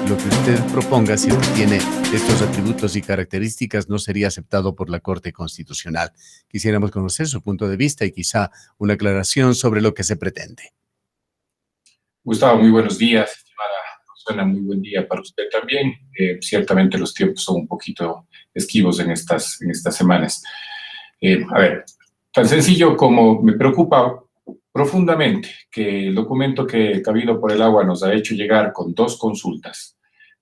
lo que usted proponga, si es que tiene estos atributos y características, no sería aceptado por la Corte Constitucional. Quisiéramos conocer su punto de vista y quizá una aclaración sobre lo que se pretende. Gustavo, muy buenos días. Estimada Rosana, muy buen día para usted también. Ciertamente los tiempos son un poquito esquivos en estas semanas. A ver, tan sencillo como me preocupa profundamente que el documento que el Cabildo por el Agua nos ha hecho llegar con 2 consultas,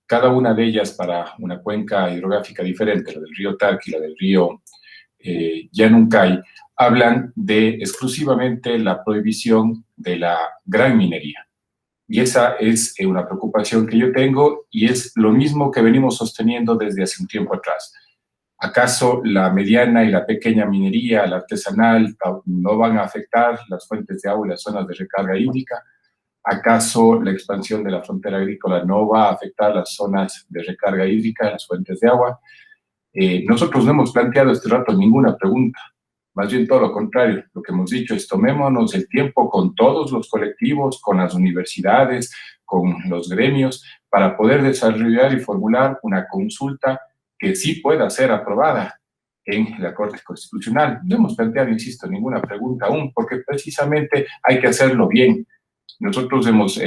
cada una de ellas para una cuenca hidrográfica diferente, la del río Tarqui y la del río Llanuncay, hablan de exclusivamente la prohibición de la gran minería. Y esa es una preocupación que yo tengo y es lo mismo que venimos sosteniendo desde hace un tiempo atrás. ¿Acaso la mediana y la pequeña minería, la artesanal, no van a afectar las fuentes de agua y las zonas de recarga hídrica? ¿Acaso la expansión de la frontera agrícola no va a afectar las zonas de recarga hídrica, las fuentes de agua? Nosotros no hemos planteado este rato ninguna pregunta. Más bien todo lo contrario, lo que hemos dicho es tomémonos el tiempo con todos los colectivos, con las universidades, con los gremios, para poder desarrollar y formular una consulta que sí pueda ser aprobada en la Corte Constitucional. No hemos planteado, insisto, ninguna pregunta aún, porque precisamente hay que hacerlo bien. Nosotros hemos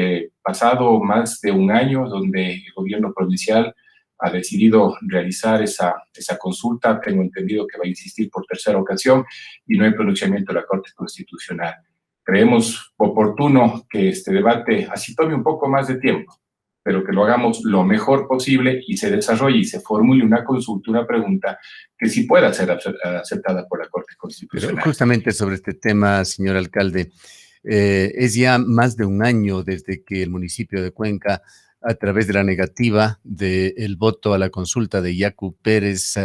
pasado más de un año donde el gobierno provincial ha decidido realizar esa consulta. Tengo entendido que va a insistir por tercera ocasión y no hay pronunciamiento de la Corte Constitucional. Creemos oportuno que este debate así tome un poco más de tiempo, pero que lo hagamos lo mejor posible y se desarrolle y se formule una consulta, una pregunta que sí pueda ser aceptada por la Corte Constitucional. Pero justamente sobre este tema, señor alcalde, es ya más de un año desde que el municipio de Cuenca, a través de la negativa del voto a la consulta de Yacu Pérez,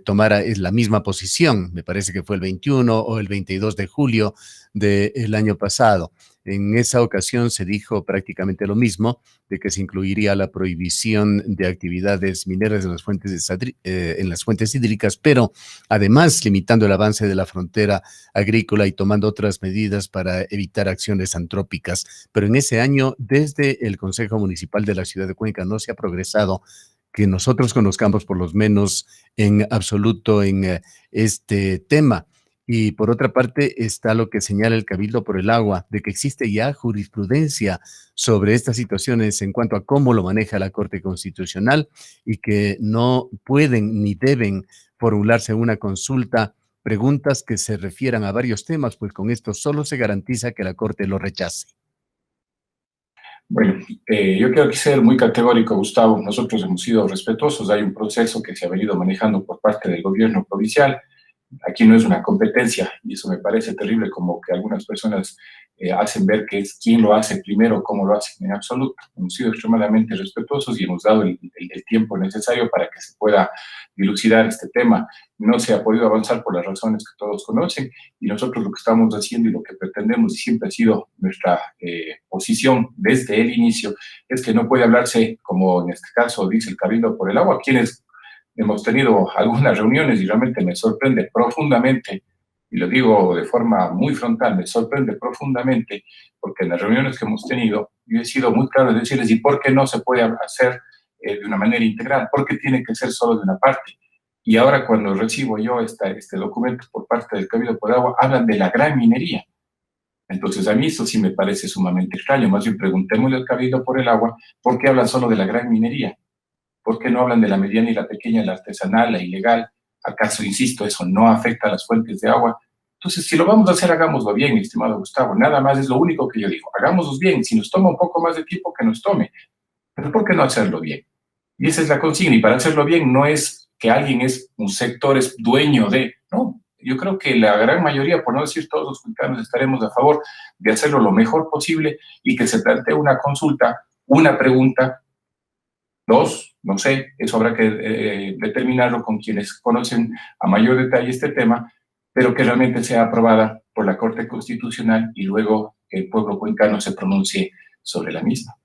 tomara la misma posición. Me parece que fue el 21 o el 22 de julio del año pasado. En esa ocasión se dijo prácticamente lo mismo, de que se incluiría la prohibición de actividades mineras en las fuentes hídricas, pero además limitando el avance de la frontera agrícola y tomando otras medidas para evitar acciones antrópicas. Pero en ese año, desde el Consejo Municipal de la Ciudad de Cuenca, no se ha progresado, que nosotros conozcamos por lo menos en absoluto en este tema. Y por otra parte está lo que señala el Cabildo por el Agua, de que existe ya jurisprudencia sobre estas situaciones en cuanto a cómo lo maneja la Corte Constitucional y que no pueden ni deben formularse una consulta preguntas que se refieran a varios temas, pues con esto solo se garantiza que la Corte lo rechace. Bueno, yo quiero ser muy categórico, Gustavo. Nosotros hemos sido respetuosos. Hay un proceso que se ha venido manejando por parte del gobierno provincial. Aquí no es una competencia, y eso me parece terrible, como que algunas personas hacen ver que es quién lo hace primero, cómo lo hacen. En absoluto, hemos sido extremadamente respetuosos y hemos dado el tiempo necesario para que se pueda dilucidar este tema. No se ha podido avanzar por las razones que todos conocen, y nosotros lo que estamos haciendo y lo que pretendemos, y siempre ha sido nuestra posición desde el inicio, es que no puede hablarse, como en este caso dice el Cabildo por el Agua, quienes hemos tenido algunas reuniones y realmente me sorprende profundamente, y lo digo de forma muy frontal, me sorprende profundamente, porque en las reuniones que hemos tenido, yo he sido muy claro de decirles, ¿y por qué no se puede hacer de una manera integral? ¿Por qué tiene que ser solo de una parte? Y ahora cuando recibo yo este documento por parte del Cabildo por Agua, hablan de la gran minería. Entonces a mí eso sí me parece sumamente extraño. Más bien preguntémosle al Cabildo por el Agua, ¿por qué hablan solo de la gran minería? ¿Por qué no hablan de la mediana y la pequeña, la artesanal, la ilegal? ¿Acaso, insisto, eso no afecta a las fuentes de agua? Entonces, si lo vamos a hacer, hagámoslo bien, mi estimado Gustavo. Nada más es lo único que yo digo. Hagámoslo bien. Si nos toma un poco más de tiempo, que nos tome. Pero ¿por qué no hacerlo bien? Y esa es la consigna. Y para hacerlo bien no es que alguien un sector es dueño de, no. Yo creo que la gran mayoría, por no decir todos los cuencanos, estaremos a favor de hacerlo lo mejor posible y que se plantee una consulta, una pregunta, 2, no sé, eso habrá que determinarlo con quienes conocen a mayor detalle este tema, pero que realmente sea aprobada por la Corte Constitucional y luego el pueblo cuencano se pronuncie sobre la misma.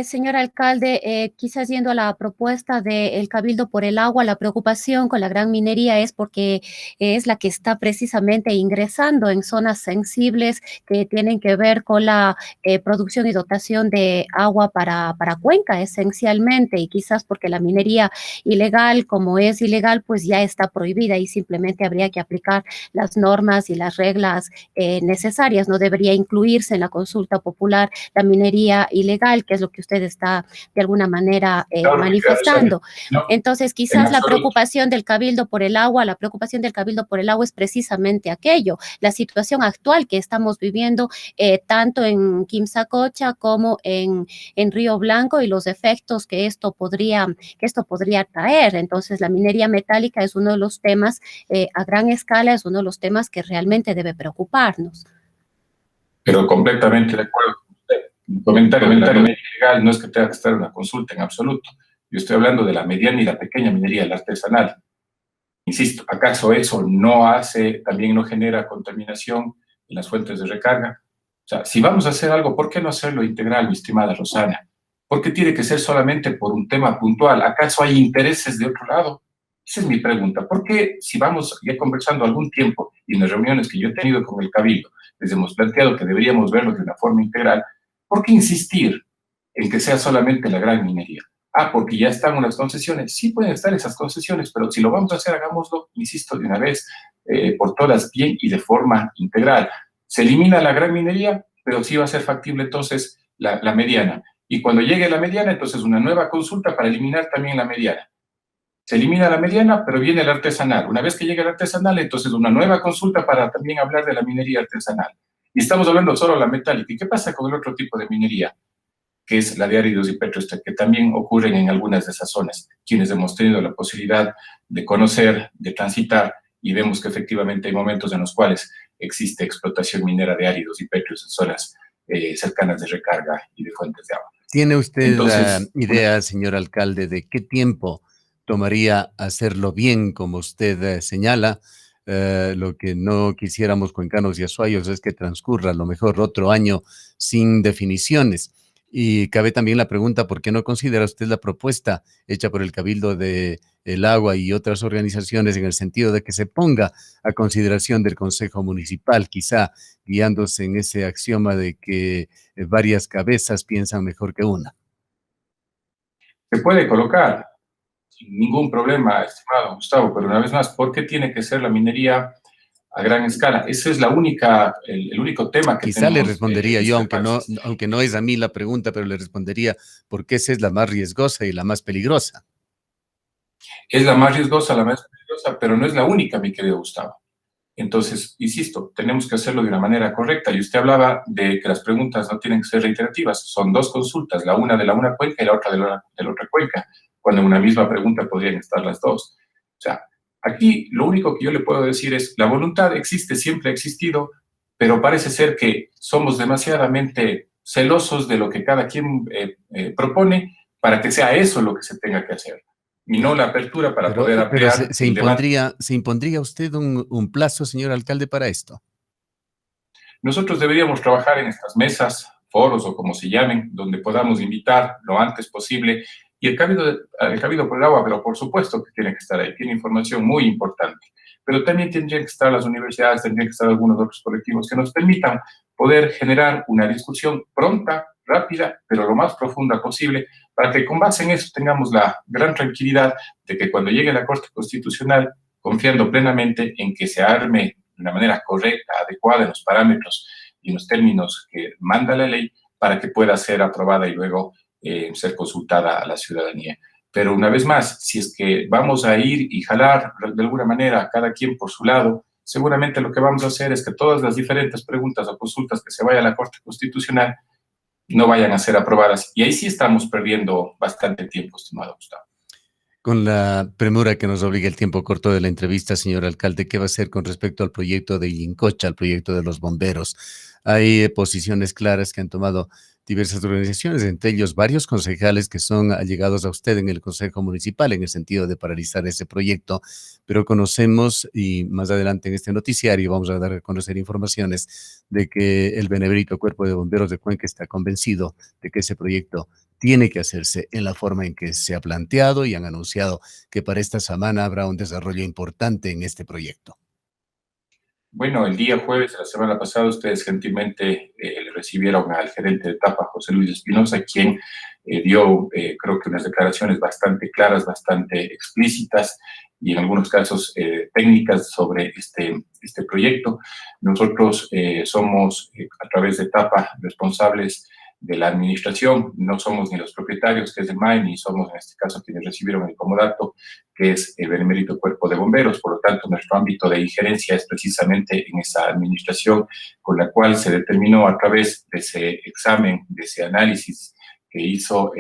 Señor alcalde, quizás yendo a la propuesta del Cabildo por el agua, la preocupación con la gran minería es porque es la que está precisamente ingresando en zonas sensibles que tienen que ver con la producción y dotación de agua para Cuenca, esencialmente, y quizás porque la minería ilegal, como es ilegal, pues ya está prohibida y simplemente habría que aplicar las normas y las reglas necesarias. No debería incluirse en la consulta popular la minería ilegal, que es lo que usted está de alguna manera Claro, manifestando. no, Entonces, en quizás la absoluto. preocupación del Cabildo por el agua, la preocupación del Cabildo por el agua es precisamente aquello, la situación actual que estamos viviendo tanto en Quimsacocha como en Río Blanco y los efectos que esto podría traer. Entonces, la minería metálica es uno de los temas a gran escala, es uno de los temas que realmente debe preocuparnos. Pero completamente de acuerdo con usted. El comentario de la minería ilegal no es que tenga que estar en una consulta en absoluto. Yo estoy hablando de la mediana y la pequeña minería, la artesanal. Insisto, ¿acaso eso también no genera contaminación en las fuentes de recarga? O sea, si vamos a hacer algo, ¿por qué no hacerlo integral, mi estimada Rosana? ¿Por qué tiene que ser solamente por un tema puntual? ¿Acaso hay intereses de otro lado? Esa es mi pregunta. ¿Por qué, si vamos ya conversando algún tiempo y en las reuniones que yo he tenido con el Cabildo, les hemos planteado que deberíamos verlo de una forma integral, ¿por qué insistir en que sea solamente la gran minería? Ah, porque ya están unas concesiones. Sí pueden estar esas concesiones, pero si lo vamos a hacer, hagámoslo, insisto, de una vez por todas, bien y de forma integral. Se elimina la gran minería, pero sí va a ser factible entonces la mediana. Y cuando llegue la mediana, entonces una nueva consulta para eliminar también la mediana. Se elimina la mediana, pero viene el artesanal. Una vez que llegue el artesanal, entonces una nueva consulta para también hablar de la minería artesanal. Y estamos hablando solo de la metálica. ¿Y qué pasa con el otro tipo de minería? Que es la de áridos y petros, que también ocurren en algunas de esas zonas, quienes hemos tenido la posibilidad de conocer, de transitar, y vemos que efectivamente hay momentos en los cuales existe explotación minera de áridos y petros en zonas cercanas de recarga y de fuentes de agua. ¿Tiene usted Entonces, idea, señor alcalde, de qué tiempo tomaría hacerlo bien, como usted señala? Lo que no quisiéramos cuencanos y azuayos es que transcurra a lo mejor otro año sin definiciones. Y cabe también la pregunta, ¿por qué no considera usted la propuesta hecha por el Cabildo de el Agua y otras organizaciones en el sentido de que se ponga a consideración del Consejo Municipal, quizá guiándose en ese axioma de que varias cabezas piensan mejor que una? se puede colocar sin ningún problema, estimado Gustavo, pero una vez más, ¿por qué tiene que ser la minería a gran escala? Ese es el único tema que Quizá le tenemos respondería yo, discrepancias. aunque no es a mí la pregunta, pero le respondería porque esa es la más riesgosa y la más peligrosa. Es la más riesgosa, la más peligrosa, pero no es la única, mi querido Gustavo. Entonces, insisto, tenemos que hacerlo de una manera correcta. Y usted hablaba de que las preguntas no tienen que ser reiterativas. Son dos consultas, la una de la una cuenca y la otra de la otra cuenca, cuando en una misma pregunta podrían estar las dos. O sea, aquí lo único que yo le puedo decir es, la voluntad existe, siempre ha existido, pero parece ser que somos demasiadamente celosos de lo que cada quien propone para que sea eso lo que se tenga que hacer y no la apertura para poder Pero ampliar el debate. se impondría usted un plazo, señor alcalde, para esto. Nosotros deberíamos trabajar en estas mesas, foros o como se llamen, donde podamos invitar lo antes posible. Y el Cabildo por el Agua, pero por supuesto que tiene que estar ahí, tiene información muy importante. Pero también tendrían que estar las universidades, tendrían que estar algunos otros colectivos que nos permitan poder generar una discusión pronta, rápida, pero lo más profunda posible, para que con base en eso tengamos la gran tranquilidad de que cuando llegue la Corte Constitucional, confiando plenamente en que se arme de una manera correcta, adecuada, en los parámetros y en los términos que manda la ley, para que pueda ser aprobada y luego ser consultada a la ciudadanía. Pero una vez más, si es que vamos a ir y jalar de alguna manera cada quien por su lado, seguramente lo que vamos a hacer es que todas las diferentes preguntas o consultas que se vaya a la Corte Constitucional no vayan a ser aprobadas. Y ahí sí estamos perdiendo bastante tiempo, estimado Gustavo. Con la premura que nos obliga el tiempo corto de la entrevista, señor alcalde, ¿qué va a hacer con respecto al proyecto de Yincocha, al proyecto de los bomberos? Hay posiciones claras que han tomado diversas organizaciones, entre ellos varios concejales que son allegados a usted en el Consejo Municipal, en el sentido de paralizar ese proyecto, pero conocemos, y más adelante en este noticiario vamos a dar a conocer informaciones de que el benemérito Cuerpo de Bomberos de Cuenca está convencido de que ese proyecto tiene que hacerse en la forma en que se ha planteado y han anunciado que para esta semana habrá un desarrollo importante en este proyecto? Bueno, el día jueves de la semana pasada ustedes gentilmente le recibieron al gerente de etapa, José Luis Espinosa, quien dio, creo que unas declaraciones bastante claras, bastante explícitas y en algunos casos técnicas sobre este proyecto. Nosotros somos, a través de etapa, responsables de la administración, no somos ni los propietarios, que es el MAE, ni somos en este caso quienes recibieron el comodato, que es el Benemérito Cuerpo de Bomberos. Por lo tanto, nuestro ámbito de injerencia es precisamente en esa administración, con la cual se determinó a través de ese examen, de ese análisis que hizo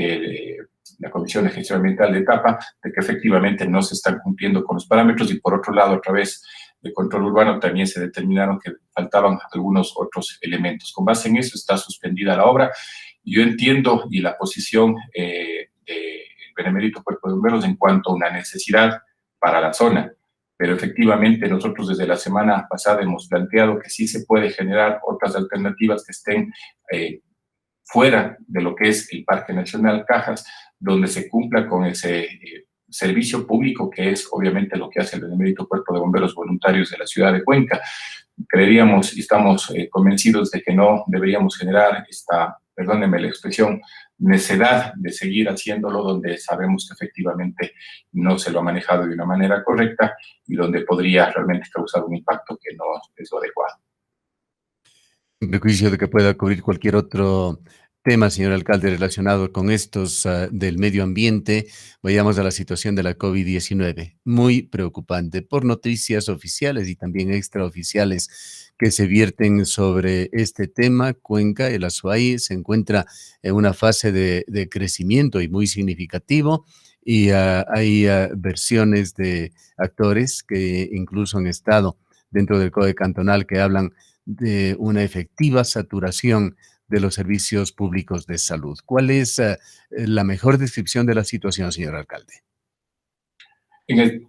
la Comisión de Gestión Ambiental de etapa, de que efectivamente no se están cumpliendo con los parámetros, y por otro lado, a través de control urbano también se determinaron que faltaban algunos otros elementos. Con base en eso está suspendida la obra. Yo entiendo y la posición del Benemérito Cuerpo de Bomberos en cuanto a una necesidad para la zona, pero efectivamente nosotros desde la semana pasada hemos planteado que sí se puede generar otras alternativas que estén fuera de lo que es el Parque Nacional Cajas, donde se cumpla con ese servicio público, que es obviamente lo que hace el Benemérito Cuerpo de Bomberos Voluntarios de la ciudad de Cuenca. Creeríamos y estamos convencidos de que no deberíamos generar esta, perdónenme la expresión, necedad de seguir haciéndolo donde sabemos que efectivamente no se lo ha manejado de una manera correcta y donde podría realmente causar un impacto que no es lo adecuado. En prejuicio de que pueda cubrir cualquier otro tema, señor alcalde, relacionado con estos del medio ambiente, vayamos a la situación de la COVID-19. Muy preocupante por noticias oficiales y también extraoficiales que se vierten sobre este tema. Cuenca, el Azuay, se encuentra en una fase de crecimiento y muy significativo. Y hay versiones de actores que incluso han estado dentro del Código Cantonal que hablan de una efectiva saturación de los servicios públicos de salud. ¿Cuál es la mejor descripción de la situación, señor alcalde?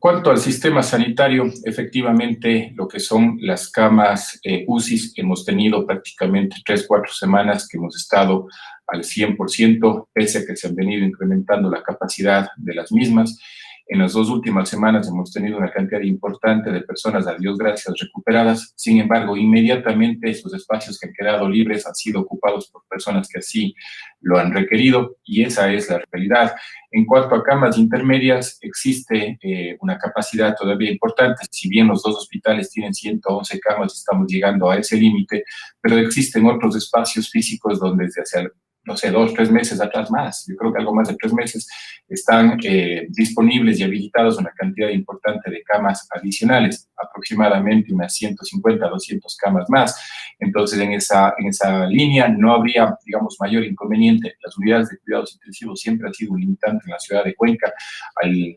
Cuanto al sistema sanitario, efectivamente, lo que son las camas UCI, hemos tenido prácticamente 3, 4 semanas que hemos estado al 100%, pese a que se han venido incrementando la capacidad de las mismas. En las 2 últimas semanas hemos tenido una cantidad importante de personas, a Dios gracias, recuperadas. Sin embargo, inmediatamente esos espacios que han quedado libres han sido ocupados por personas que así lo han requerido, y esa es la realidad. En cuanto a camas intermedias, existe una capacidad todavía importante. Si bien los 2 hospitales tienen 111 camas, estamos llegando a ese límite, pero existen otros espacios físicos donde desde hace, no sé, 2, 3 meses atrás más, yo creo que algo más de 3 meses, están disponibles y habilitados una cantidad importante de camas adicionales, aproximadamente unas 150, 200 camas más. Entonces, en esa línea no habría, digamos, mayor inconveniente. Las unidades de cuidados intensivos siempre han sido un limitante en la ciudad de Cuenca.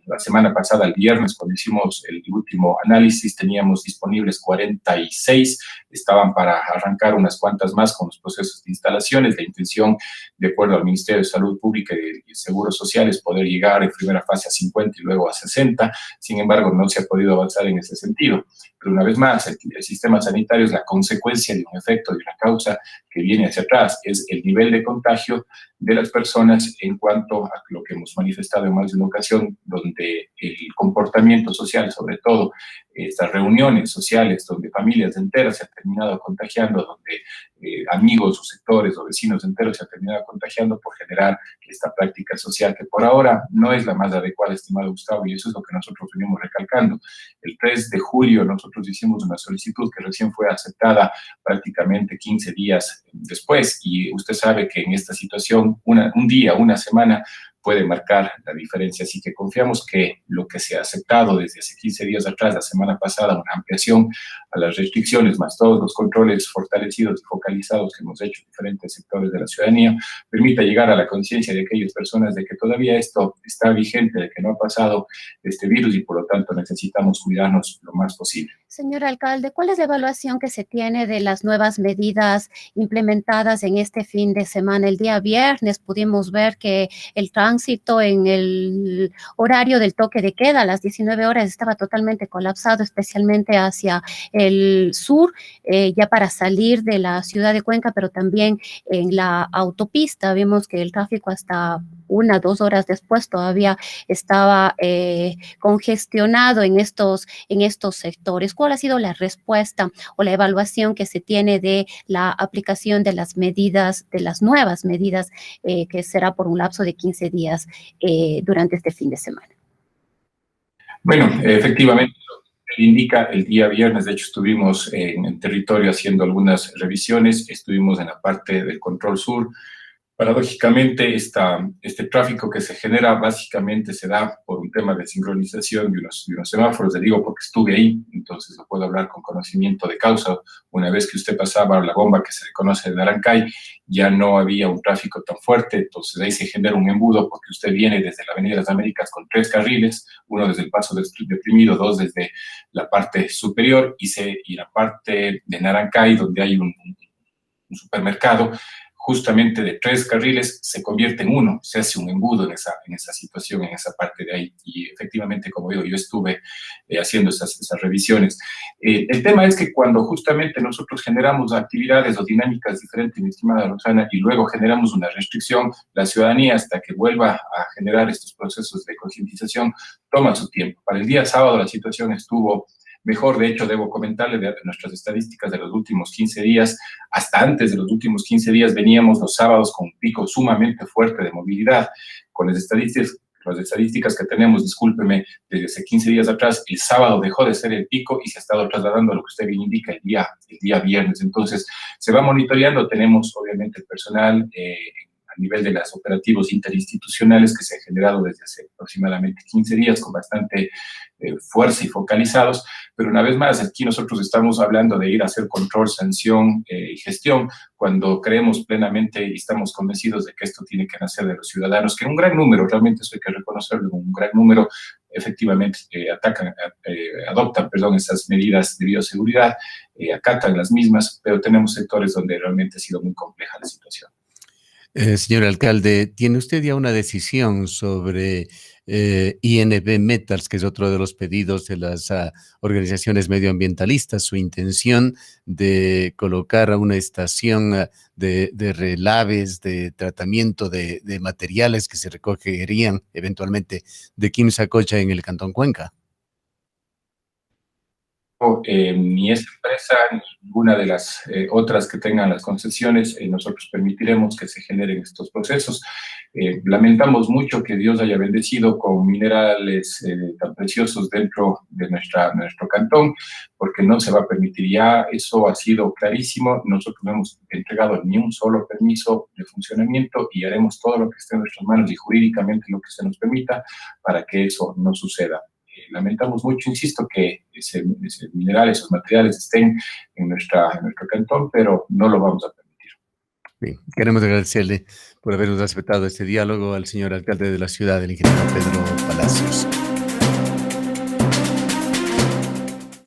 La semana pasada, el viernes, cuando hicimos el último análisis, teníamos disponibles 46, estaban para arrancar unas cuantas más con los procesos de instalaciones. La intención, de acuerdo al Ministerio de Salud Pública y Seguros Sociales, poder llegar en primera fase a 50 y luego a 60. Sin embargo, no se ha podido avanzar en ese sentido. Pero una vez más, el sistema sanitario es la consecuencia de un efecto, de una causa que viene hacia atrás. Es el nivel de contagio de las personas en cuanto a lo que hemos manifestado en más de una ocasión, donde el comportamiento social, sobre todo estas reuniones sociales donde familias enteras se han terminado contagiando, donde amigos o sectores o vecinos enteros se han terminado contagiando por generar esta práctica social que por ahora no es la más adecuada, estimado Gustavo, y eso es lo que nosotros venimos recalcando. El 3 de julio nosotros hicimos una solicitud que recién fue aceptada prácticamente 15 días después, y usted sabe que en esta situación un día, una semana puede marcar la diferencia. Así que confiamos que lo que se ha aceptado desde hace 15 días atrás, la semana pasada, una ampliación a las restricciones, más todos los controles fortalecidos y focalizados que hemos hecho en diferentes sectores de la ciudadanía, permita llegar a la conciencia de aquellas personas de que todavía esto está vigente, de que no ha pasado este virus y por lo tanto necesitamos cuidarnos lo más posible. Señor alcalde, ¿cuál es la evaluación que se tiene de las nuevas medidas implementadas en este fin de semana? El día viernes pudimos ver que el tránsito en el horario del toque de queda a las 19 horas estaba totalmente colapsado, especialmente hacia el sur, ya para salir de la ciudad de Cuenca, pero también en la autopista. Vimos que el tráfico hasta 1, 2 horas después todavía estaba congestionado en estos sectores. ¿Cuál ha sido la respuesta o la evaluación que se tiene de la aplicación de las medidas, de las nuevas medidas, que será por un lapso de 15 días durante este fin de semana? Bueno, efectivamente, lo que indica el día viernes, de hecho estuvimos en el territorio haciendo algunas revisiones, estuvimos en la parte del control sur. Paradójicamente, este tráfico que se genera básicamente se da por un tema de sincronización de unos semáforos. Le digo porque estuve ahí, entonces lo puedo hablar con conocimiento de causa. Una vez que usted pasaba la bomba que se le conoce de Narancay, ya no había un tráfico tan fuerte, entonces ahí se genera un embudo porque usted viene desde la Avenida de las Américas con 3 carriles, uno desde el Paso del Deprimido, dos desde la parte superior y la parte de Narancay, donde hay un supermercado, justamente de 3 carriles se convierte en uno, se hace un embudo en esa situación, en esa parte de ahí. Y efectivamente, como digo, yo estuve haciendo esas revisiones. El tema es que cuando justamente nosotros generamos actividades o dinámicas diferentes, mi estimada Roxana, y luego generamos una restricción, la ciudadanía, hasta que vuelva a generar estos procesos de concientización, toma su tiempo. Para el día sábado la situación estuvo mejor. De hecho, debo comentarle de nuestras estadísticas de los últimos 15 días, hasta antes de los últimos 15 días veníamos los sábados con un pico sumamente fuerte de movilidad. Con las estadísticas que tenemos, discúlpeme, desde hace 15 días atrás, el sábado dejó de ser el pico y se ha estado trasladando a lo que usted bien indica el día viernes. Entonces, se va monitoreando, tenemos obviamente el personal a nivel de los operativos interinstitucionales que se han generado desde hace aproximadamente 15 días con bastante fuerza y focalizados, pero una vez más, aquí nosotros estamos hablando de ir a hacer control, sanción y gestión, cuando creemos plenamente y estamos convencidos de que esto tiene que nacer de los ciudadanos, que un gran número, realmente eso hay que reconocerlo, un gran número efectivamente adoptan esas medidas de bioseguridad, acatan las mismas, pero tenemos sectores donde realmente ha sido muy compleja la situación. Señor alcalde, ¿tiene usted ya una decisión sobre INB Metals, que es otro de los pedidos de las organizaciones medioambientalistas, su intención de colocar una estación de relaves, de tratamiento de materiales que se recogerían eventualmente de Quimsacocha en el Cantón Cuenca? Ni esa empresa ni ninguna de las otras que tengan las concesiones, nosotros permitiremos que se generen estos procesos. Lamentamos mucho que Dios haya bendecido con minerales tan preciosos dentro de nuestro cantón, porque no se va a permitir ya, eso ha sido clarísimo. Nosotros no hemos entregado ni un solo permiso de funcionamiento y haremos todo lo que esté en nuestras manos y jurídicamente lo que se nos permita para que eso no suceda. Lamentamos mucho, insisto, que ese mineral, esos materiales estén en nuestro cantón, pero no lo vamos a permitir. Bien, queremos agradecerle por habernos aceptado este diálogo al señor alcalde de la ciudad, el ingeniero Pedro Palacio.